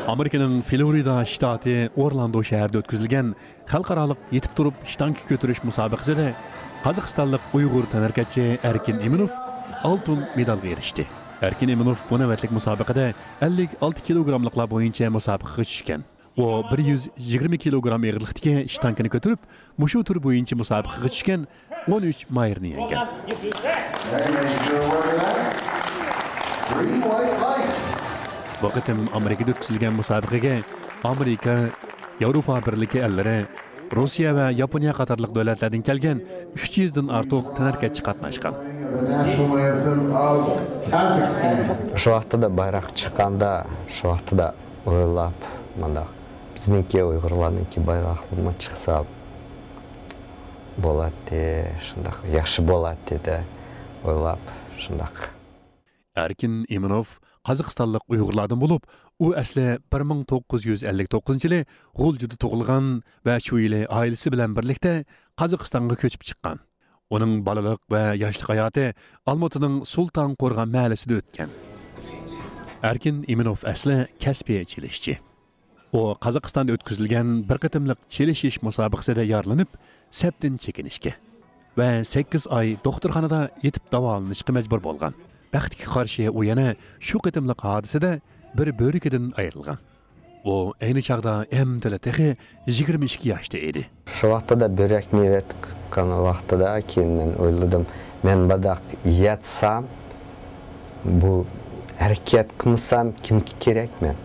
Amerika'nın Florida ştatı Orlando şəhərində ötküzülgən xalqaralıq yetib turub ştanki götürüş müsabiqəsində Qazaxstanlıq Uyğur tənərkətçi Erkin Eminov altın medalga erişdi. Erkin Eminov bu navbatlik müsabiqədə 56 kilogramlıqlar boyunca müsabiqəyə düşkən. O 120 kilogram ağırlıqdakı ştankini götürüb, muşu tur boyunca müsabiqəyə düşkən 13 mayırını yengen. Bu qitim Amerika'da ötküzülgən müsabiqəyə Amerika, Avropa Birliği əlləri, Rusiya və Yaponiya qatarlıq dövlətlərdən gələn 300-dən artıq tənərkətçi qatnaşqan. Şu vaxtda da bayraq çıxanda, şu vaxtda da oylab, bizniki Uyğurlarınki bayraqlımı çıxsa болады, şundaq, yaxşı болады də oylab, şundaq. Erkin Eminov Qazaxstanlıq Uyğurlardan olub, o əsli 1959 yılı G'uljida tug'ilgan və şu yılı ailesi bilan birlikdə Qazaxstanğa köçüb chiqqan. Onun balalıq və yaşlıq hayatı Almatı'nın Sultan Qo'rg'on mahallesida o'tgan. Erkin Eminov əsli kasbiy çelişçi. O Qazaxstanda o'tkazilgan bir qitimliq chelishish musobaqasida yaralanib, septin chekinishga və 8 ay doktorxonada yetib davolanishga majbur bo'lgan. Baxtga qarshi u yana shu qitimliq hodisada bir bo'rikidan ayrilgan. O ayni chaqda emdili texi 22 yoshda edi. Shu vaqtda börek niyet qilgan vaqtida keyin men o'yladim, men badaq yatsam, bu harakat qilsam kimga kerak men?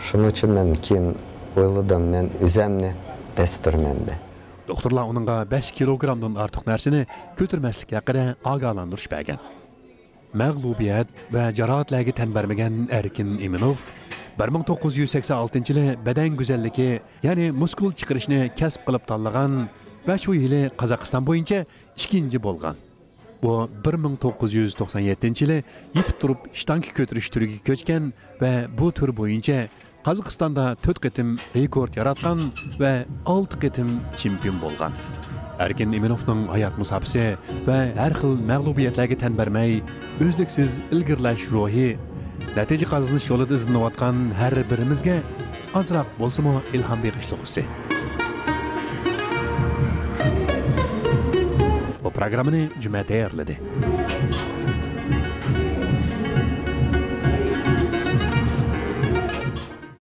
Shuning uchun men keyin o'yladim, men o'zimni dasturmanda. Doktorlar onunğa 5 kilogramdan artıq narsani ko'tarmaslik haqida ogohlantirish bergan. Məğlubiyyət və cərahatlərə tən verməyən Erkin Eminov 1986 yılı bədən güzəlligi, yəni muskul çıxırışını kəsb qılıb tanlagan və şu yılı Qazaxstan boyunca ikinci bolğan. Bu 1997 yılı yetib turub ştanki götürüş türüge köçkən və bu tür boyunca Qazaxstanda 4 qitim rekord yaratqan və 6 qitim çempion bolğan. Erkin Eminovning hayot musabisi və hər xil məğlubiyyətlərə tən verməy, özlüksüz ilgirlash ruhi, natija qazanish yo'lida izlanayotgan har birimizga azroq bo'lsa-mu ilhom berishligisi. Bu programmani Juma tayyorladi.